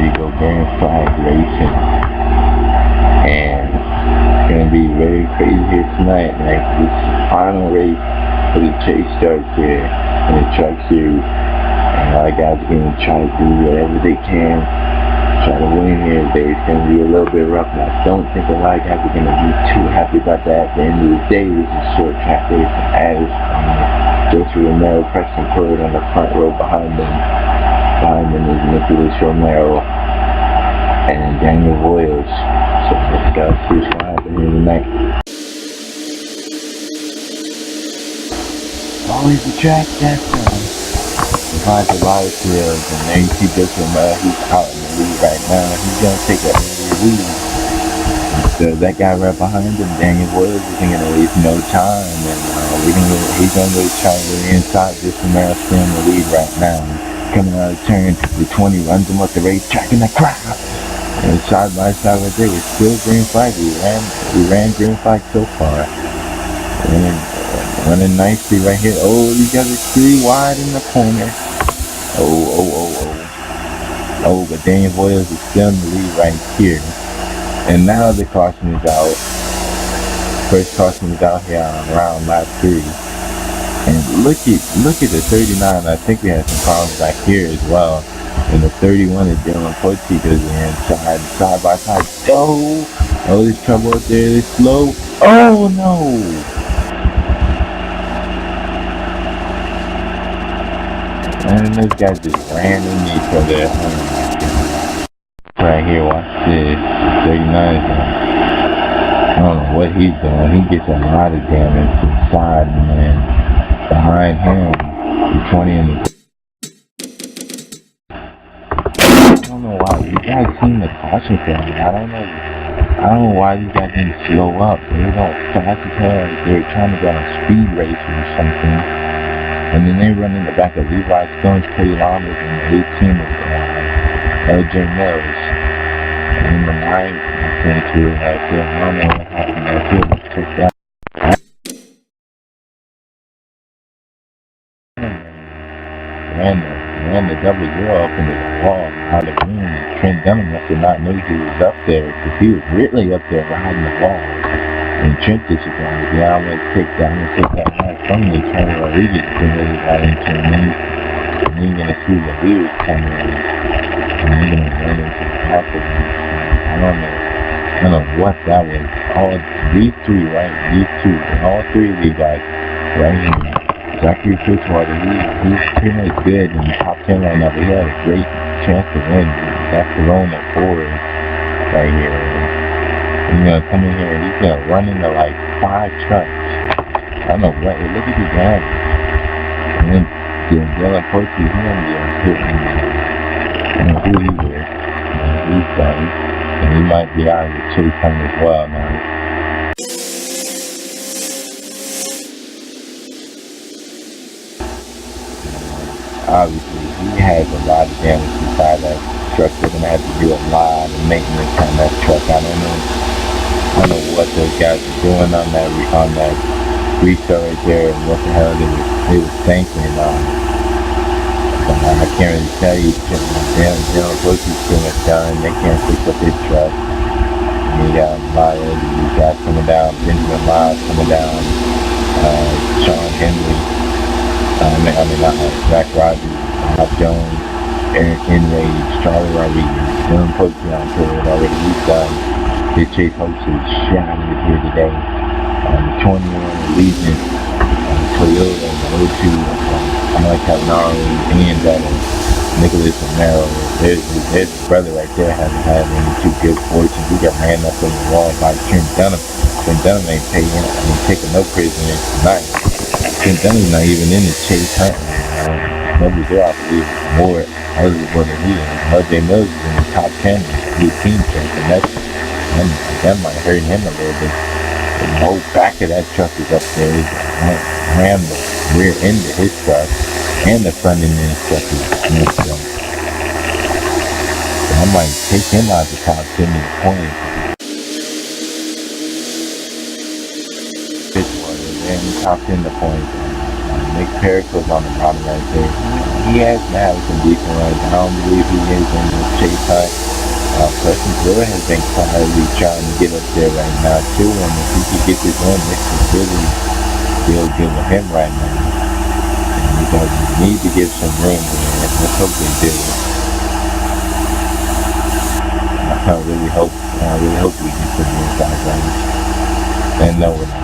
ready to go green flag racing. And it's gonna be very crazy here tonight. Like this final race for the chase starts here in the truck series. And a lot of guys are gonna try to do whatever they can, try to win here today. It's gonna be a little bit rough, and I don't think a lot of guys are gonna be too happy about that. At the end of the day, this is short track racing as Jesse Romero, Preston Pruitt on the front row behind them. Behind them is Nicholas Romero and Daniel Boyles. So let's go see what's gonna happen here tonight. Always the track that's behind the live fields, and there you see Jesse Romero. He's out in the lead right now. He's gonna take a lead. So that guy right behind him, Daniel Boyles, isn't gonna waste no time, and he's gonna go try to get inside. Jesse Romero still in the lead right now. Coming out of turn, the 20 runs him up the racetrack in the crowd. And side by side right there, it's still green flag. We ran green flag so far. And running nicely right here. Oh, these guys are 3 wide in the corner. Oh, but Daniel Boyles is still in the lead right here. And now the caution is out. First caution is out here on around lap 3. And look at the 39. I think we had some problems back here as well. And the 31 is Dylan Pote goes inside, side by side. Oh, there's trouble up there. It's slow. Oh no! And those guys just ran into each other. Right here, watch this. 39 is doing. I don't know what he's doing. He gets a lot of damage to the side, man. Behind him, the 20 and the... I don't know why you guys seen the caution film. I don't know why you guys didn't slow up. They don't fast as hell. They're trying to go on a speed race or something. And then they run in the back of Levi Stone's Cody Lamas and the 18 of LJ Mills. And the 9, I think, too. I don't know what happened. I feel like check that. Ran the 0-0 up into the wall out of green. Trent Dunham must have not knew he was up there, because he was really up there riding the ball. And Trent is surprised. Yeah, I'm gonna take that last from me. Tony Rodriguez been really right into him. And then you're gonna see the wheels coming in. And you're gonna run into the top of him. I don't know what that was. All these 3, right? These 2, all 3 of these guys right here. Zachary Fitzwater, he's pretty much good in the top 10 right now, but he had a great chance to win. That's the lone at 4 right here. He's gonna come in here and he's gonna run into like 5 trucks. I don't know what, look at these guys. And then Dylan Pote, he's gonna get hit in there. I don't know who he is. He's done. And he might be out of the chase time as well now. Obviously, he has a lot of damage inside that truck. They're gonna have to do a lot of maintenance on that truck. I don't know what those guys are doing on that restart right there, and what the hell they was thinking. I can't really tell you. Dylan Pote's pretty much done. They can't fix up his truck. And you got a lot of these guys coming down. Benjamin Miles coming down. Sean Henry. Zach Rogers, Bob Jones, Eric Enrage, Charlie Rodriguez, Dylan Pote on period already. He's done. His chase hopes is shattered here today. 21 Legion, Toyota, and O2, Alex Cavanaro, and Nicholas Romero. There's brother right there hasn't had any too good fortunes. He got ran up on the wall by Trent Dunham. Trent Dunham ain't taking no prisoners tonight. Trent Dunham's not even in the chase hunting. Nobody's there, I believe, more other than he is. LJ Mills is in the top 10 with 18 chase, and that might hurt him a little bit. The whole back of that truck is up there. He ran the rear end of his truck, and the front end of his truck is messed up. So I might take him out of the top 10 in the points. Fitzwater, they're in the top 10 the points. Nick Perrick was on the bottom right there. He has had some decent runs. I don't believe he is in the chase hunt. Preston Thriller has been quietly trying to get up there right now too, and if he could get this win, this is really feel good with him right now. And you guys need to give some room, man. Let's hope they do. I really hope we can put the inside runs. And no, we're not.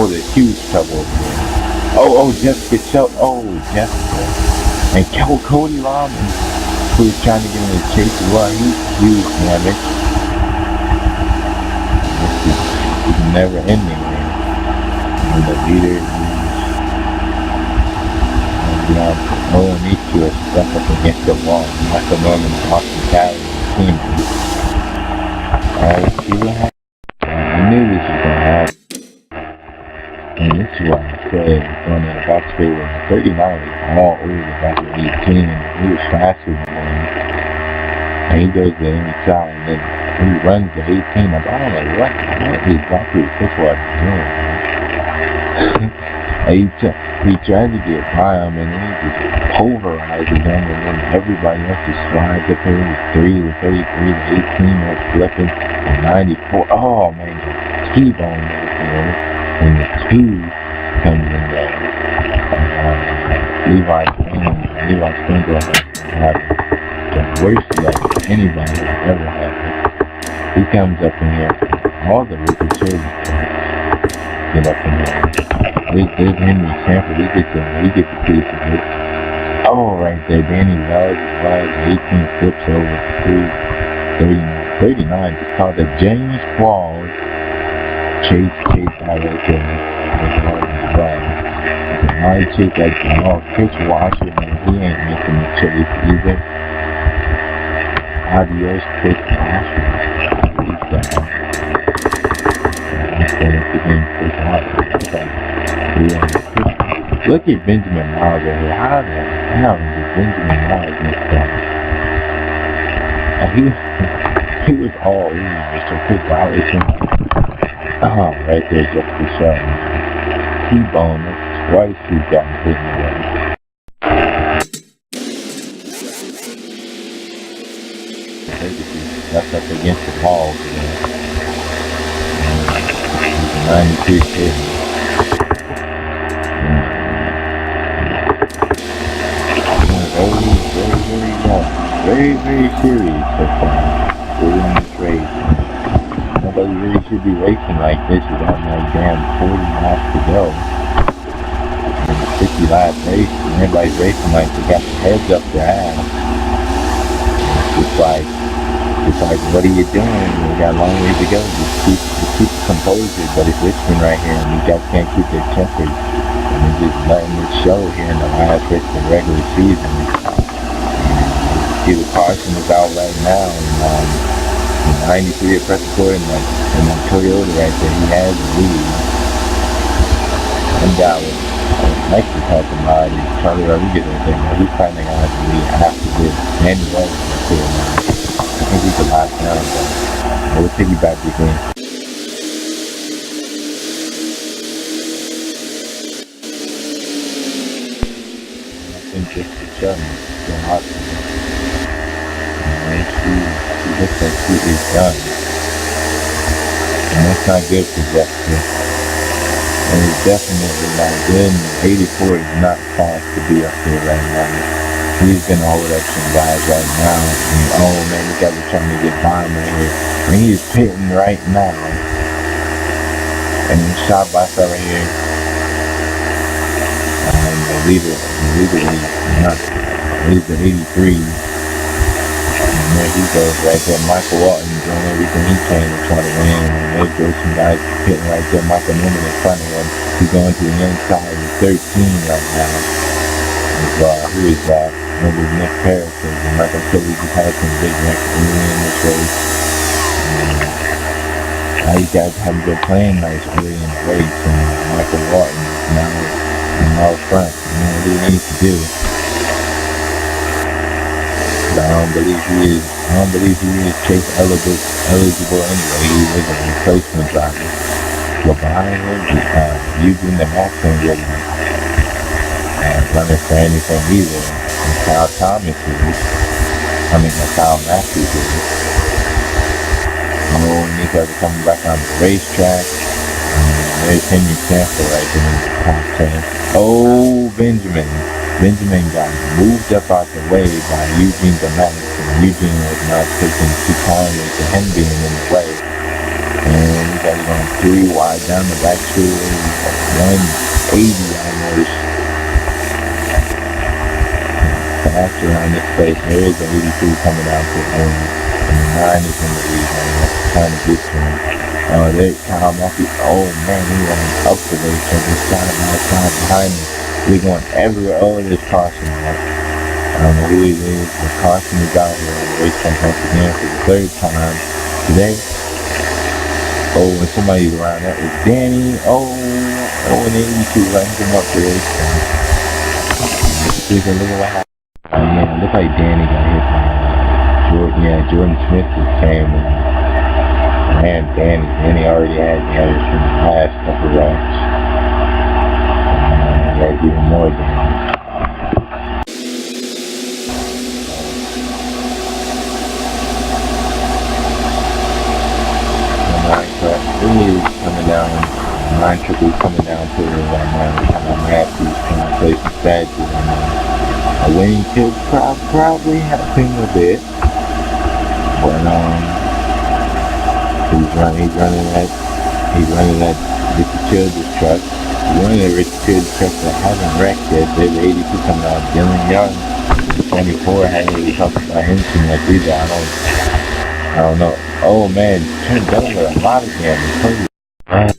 There's huge trouble over there. Jessica. And Cody Lawman, who's trying to get in the chase as well. He's huge damage. This is never ending, man. And the leader and these two are stuck up against the wall. Michael Norman and Austin Cali team. Alright, see what happens. I knew this was gonna happen. And this is why I said going in the box play with 39 was all over back at 18. He was faster than him. And he goes to the inside and then he runs to 18. I'm like, what is Valkyrie Fitzwater doing? He tried to get by him and then he just pulverizes him and then everybody else just slides up here with 3 to 33 to 18 or flipping to 94. Oh man, T-bone right there. And the 2 comes in there. Levi Sprinkle had the worst luck anybody has ever had. He comes up in here. All the Richard Children get up in here. There's Henry Sanford. He gets a piece of it. Oh, right there. Danny Wells, 18 flips over 39. Just called the James Qualls. Chase out right there. I chase like, Chris Washington, he ain't making the chase either. Adios, Chris Washington. He's down. Look at Benjamin Miles over here. How the hell did Benjamin Miles miss that? He was all in Mr. Chris Washington. Right there, just for sure. T-bone, that's twice he's gotten hit in the way. That's up against the wall, man. 93 kid. Very serious so far. We're in this race. Nobody really should be racing like this without no damn 40 laps to go. It's a 50 lap race and everybody's racing like they got their heads up their ass. It's like, what are you doing? We got a long way to go. Just keep composure, but it's Richmond right here and you guys can't keep their tempers. And they're just letting it show here in the last race of the regular season. See the Carson is out right now and 93 at Prescott and that Toyota right there, he has the lead. And Dallas, next to talking about is Charlie Rodriguez right there, man. He's probably gonna have to lead after this. Andy Wells is still now. I think he's the last down, but we'll piggyback this in. I think just the Chutney is still hot. She looks like she is done. And that's not good for Jessica. And it's definitely not good. And 84 is not fast to be up there right now. He's gonna hold up some guys right now. And oh man, you guys are trying to get by him right here. And he is pitting right now. And he's shot by fella here. And the leader is the 83. And there he goes right there. Michael Walton doing everything he can to try to win. And there goes some guys hitting right there. Michael Newman in front of him. He's going to the inside of 13 right now. And, who is that? It was Nick Perrick. And like I said, we just had some big wrecks early in this race. Now you guys haven't been playing nice early in the race. And Michael Walton is now out front. You know what he needs to do. But I don't believe he is chase eligible anyway. He was a replacement driver. go behind him, using the maximum really running for anything either. And Kyle Thomas is, Kyle Matthews is. Oh, and these guys are coming back on the racetrack. There's Henry Stanford right there in the top 10. Oh, Benjamin. Benjamin got moved up out the way by Eugene DeMax, and Eugene was not taking too kindly to him being in the way. And we got going 3 wide down the back straightaway, 180 almost. Fast around this place. There is an 83 coming out to him, and the 9 is in the lead right now, trying to get to him. There's Kyle Matthews. Oh man, he running up the racetrack. This side of my side behind me. We're going everywhere. Oh, there's caution out. I don't know who it is, but caution is out here on the racetrack once again for the 3rd time today. Oh, and somebody around that was Danny. Oh, and 82 runs him up the racetrack. Look at what happened. Man, look like Danny got hit by Jordan. Yeah, Jordan Smith just came and man, Danny already had damage from the last couple runs. There's even more damage. Really coming down, 9 triple coming down to it right now. Kyle Matthews trying to play some strategy right now. A winning could probably help him a bit, but he's running that Richard Childress truck. He's running that Richard Childress truck that hasn't wrecked yet. There's 82 coming out. Dylan Young, 24, hadn't really talked about him too much either. I don't know. Oh man, turned down with a lot of damage. Holy man.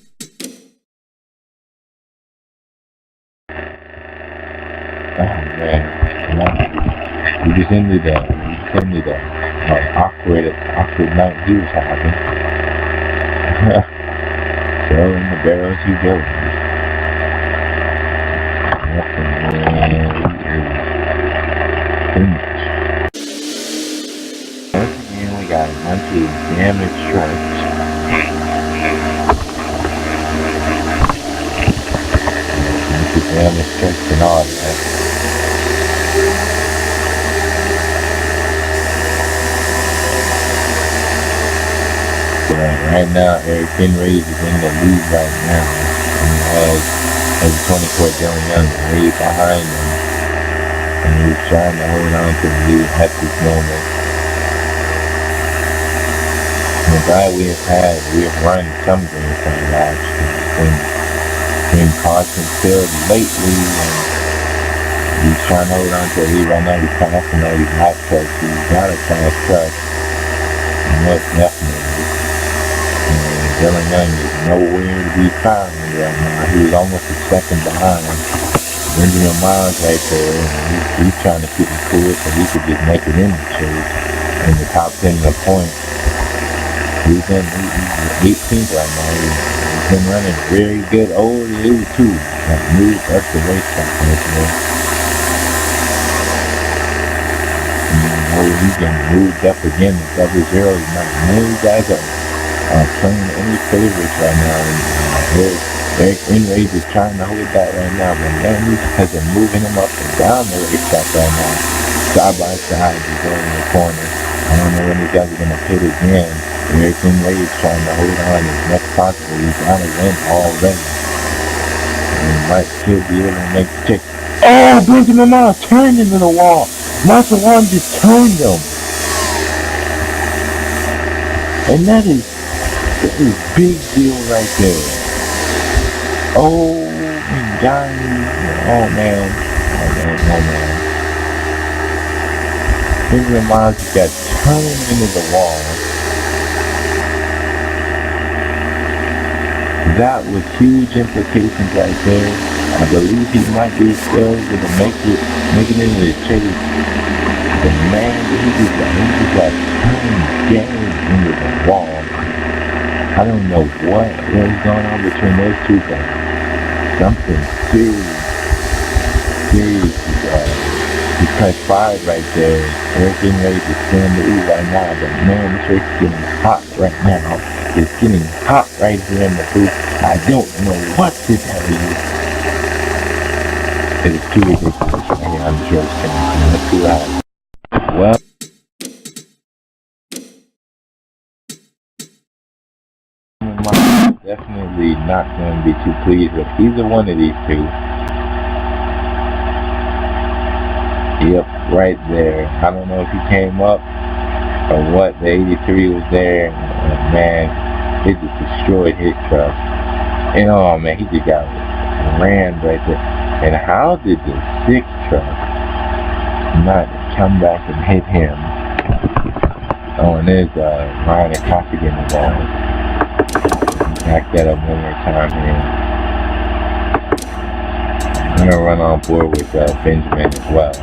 Oh man. We just ended that. Awkward night he was having. So in the barrels you go. Once again we got a bunch of damaged trucks. Damaged trucks and all that. Right now, Eric Henry is in the lead right now. And has 24 Dylan Young way behind him. And he's trying to hold on to the lead at this moment. And the guy we have run some green flag laps. Been caution filled lately. And he's trying to hold on to the lead right now. He's passing all these hot trucks. He's got a fast truck. Most definitely. Dylan Young is nowhere to be found right now. He was almost a second behind Benjamin Miles right there. And he's trying to keep it cool so he could just make it in the chase in the top 10 of the points. He's 18th right now. He's been running very good. Oh, the 82 got moved up the racetrack right there. He's getting moved up again to double zero. Many guys are playing any favorites right now. And Eric Enrage is trying to hold that right now. But Randy has been moving him up and down the racetrack right now. Side by side, he's going in the corner. I don't know when these guys are going to pit again. Eric Enrage trying to hold on as much as possible. He's got to win already. And he might still be able to make the check. Oh, Benjamin Miles turned into the wall. Marshall One just turned him. And that is big deal right there. Oh, and Johnny. Oh man. Benjamin Miles just got turned into the wall. That was huge implications right there. I believe he might be still going to make it into the chase. But man, he just got turned down into the wall. I don't know what was going on between those two guys. Something serious He pressed 5 right there. They're getting ready to spin the E right now, but man, this race is getting hot right now. It's getting hot right here in the booth. I don't know what to tell you. It is too ridiculous right here on the race track. Let's see what happens. Well, definitely not going to be too pleased with either one of these two. Yep, right there. I don't know if he came up or what. The 83 was there. And man, it just destroyed his truck. And oh man, he just got rammed right there. And how did the 6 truck not come back and hit him? Oh, and there's Ryan and Costigan involved. Back that up one more time here. I'm going to run on board with Benjamin as well.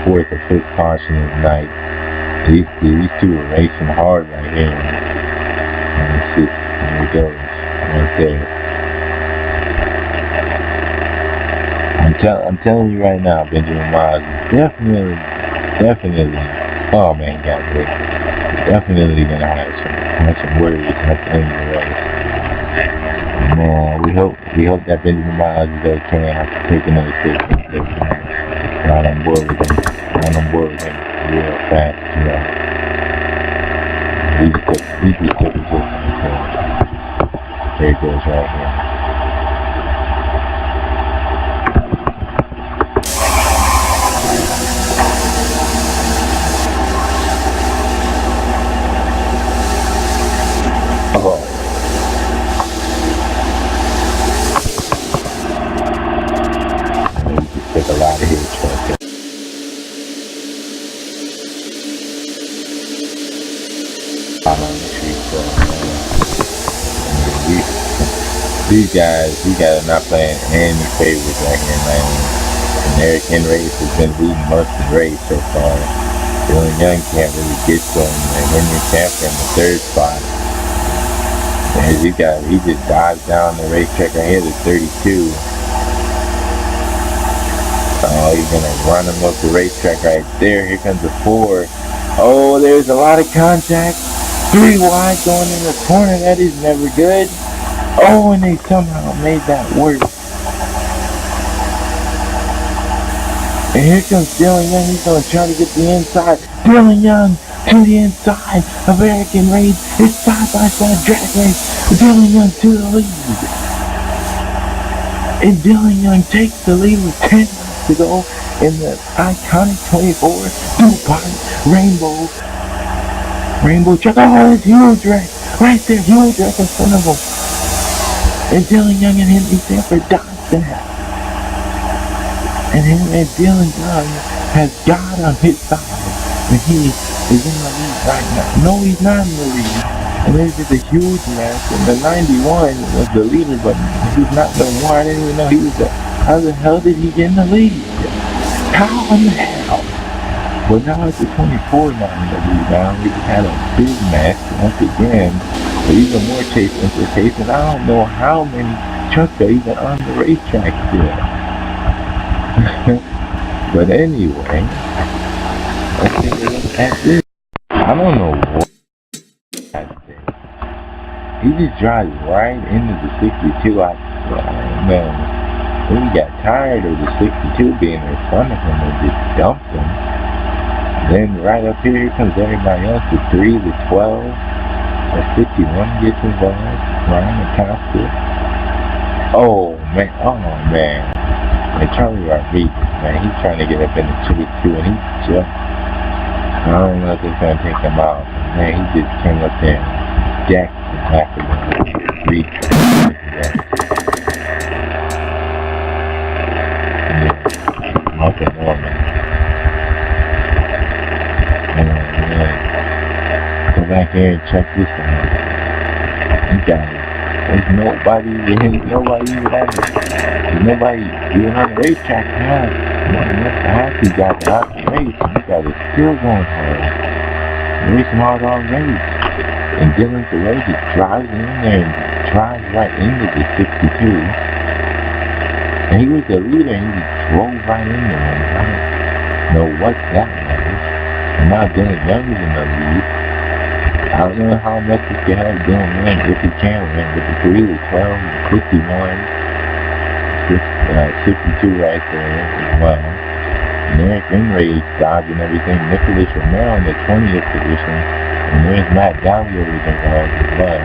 4th or 5th caution of the night. These two are racing hard right here. Let's see. There we go. Right there. I'm telling you right now, Benjamin Miles is definitely. Oh man, he got good. Definitely gonna have some worries at the end of the race. Man, we hope that Benjamin Miles is okay after taking those 6 mistakes. Right on board with him real fast. He just took his hit. There it goes right here. Took a lot of hits right there. On the street, so these guys are not playing any favorites right here, man. And Eric Henry has been leading most of the race so far. Dylan Young can't really get to him. And Henry Sanford in the 3rd spot. And he just dives down the racetrack right here to 32. Oh, he's gonna run him up the racetrack right there. Here comes the 4. Oh, there's a lot of contact. 3 wide going in the corner. That is never good. Oh, and they somehow made that work. And here comes Dylan Young. He's gonna try to get the inside. Dylan Young to the inside of Eric and Reed. It's side-by-side drag race. Dylan Young to the lead. And Dylan Young takes the lead with 10 to go in the iconic 24 DuPont Rainbow truck. Oh, that's huge right there, huge wreck in front of him. And Dylan Young and Henry Sanford dodged that. And Dylan Young has God on his side. And he is in the lead right now. No, he's not in the lead. And there's just a huge mess. And the 91 was the leader, but he's not no more. I didn't even know he was there. How the hell did he get in the lead? How in the hell? Well, now it's the 24 now in the lead now. We just had a big mess once again. But even more chase implications. I don't know how many trucks are even on the racetrack still. But anyway, let's take a look at this. I don't know what that's there. He just drives right into the 62. I don't know. Maybe he got tired of the 62 being in front of him and just dumped him. Then right up here comes everybody else. The 3, the 12, the 51 gets involved. Ryan and Costa. Oh man. And Charlie Rodriguez, man, he's trying to get up in the 2 and he just, I don't know if it's going to take him out. Man, he just came up there and jacked the back of the 3. Nothing more, man. Go back here and check this out. You got it. There's nobody even on the racetrack now. He got the hot race. He got it still going hard. Racing hard already. And Dylan Thoreau just drives in there and drives right into the 62. And he was the leader, and he drove right into him. I don't know what that was. And now Dylan Young is in the lead. I don't know how much this can help Dylan Young if he can win, but it's really 12, 51, 62 right there as well. And Eric Ringray dodging everything. Nicholas Romero in the 20th position. And there's Matt Gallagher involved as well.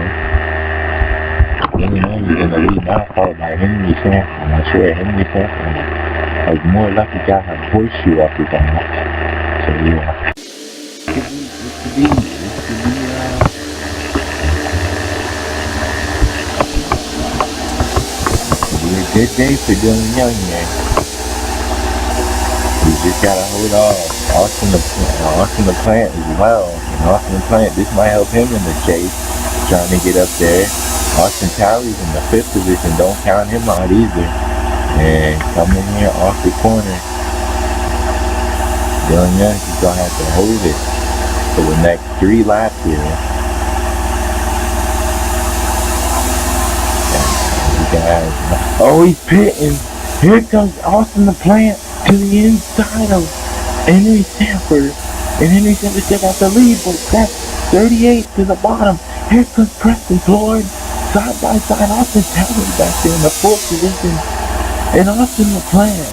Dylan Young is in the lead now, followed by Henry Sanford. I'm not sure Henry Sanford was more lucky got a horseshoe off his ass. So yeah. This could be a good day for Dylan Young here. We just gotta hold on. Austin the Plant as well. And Austin the Plant, this might help him in the chase, trying to get up there. Austin Talley's in the 5th position. Don't count him out either. And coming here off the corner, Dylan Young is gonna have to hold it for the next 3 laps here. Oh, he's pitting. Here comes Austin the Plant to the inside of Henry Sanford. And Henry Sanford still got the lead, but that's 38 to the bottom. Here comes Preston Floyd. Side by side, Austin Talley back there in the 4th position. And Austin the Plant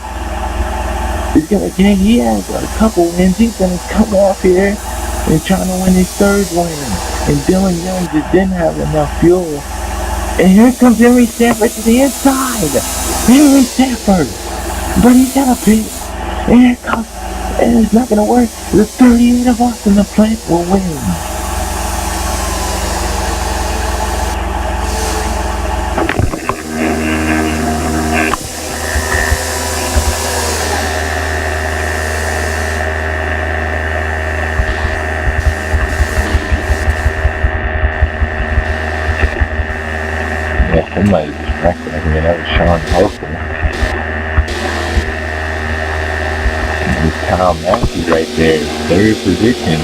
is gonna get, he has a couple wins. He's gonna come off here and trying to win his 3rd win. And Dylan Young just didn't have enough fuel. And here comes Henry Sanford to the inside. Henry Sanford. But he's got a pit. And here comes, and it's not going to work. The 38 of Austin the Plant will win. Yeah, somebody just wrecked right here. That was Sean Hofer. Kyle Massey right there, 3rd position,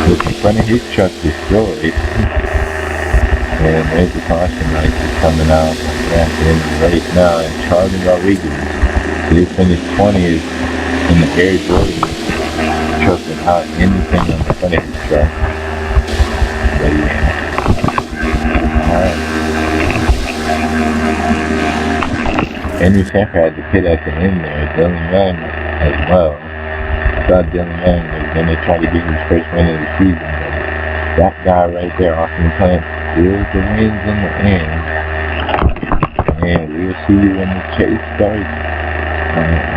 just in front of his truck destroyed. And there's the caution light coming out at the end of the race now. And Charlie Rodriguez, he finished 20th in the Air Jordan truck without anything on the front of his truck. But yeah. Alright. Henry Sanford had to pit at the end there. Dylan Young as well. I thought Dylan Young was going to try to get his 1st win of the season, but that guy right there, Austin Plant, steals the wins in the end. And we'll see when the chase starts.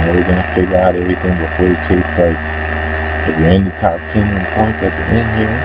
We're going to figure out everything before the chase starts. If you're in the top 10 in points at the end here,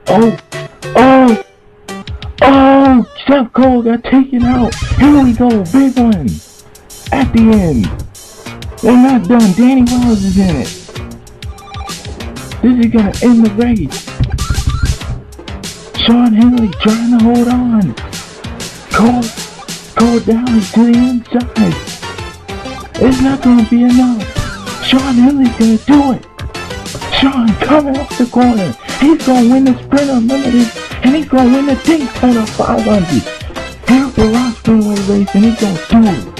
Oh, Steph Cole got taken out. Here we go, big one. At the end. They're not done. Danny Wells is in it. This is going to end the race. Sean Henley trying to hold on. Cole down to the inside. It's not going to be enough. Sean Henley's going to do it. Sean coming off the corner. He's going to win the Sprint Unlimited, and he's going to win the Think Center 500. Here for Rock Springway Race, and he's going to do it.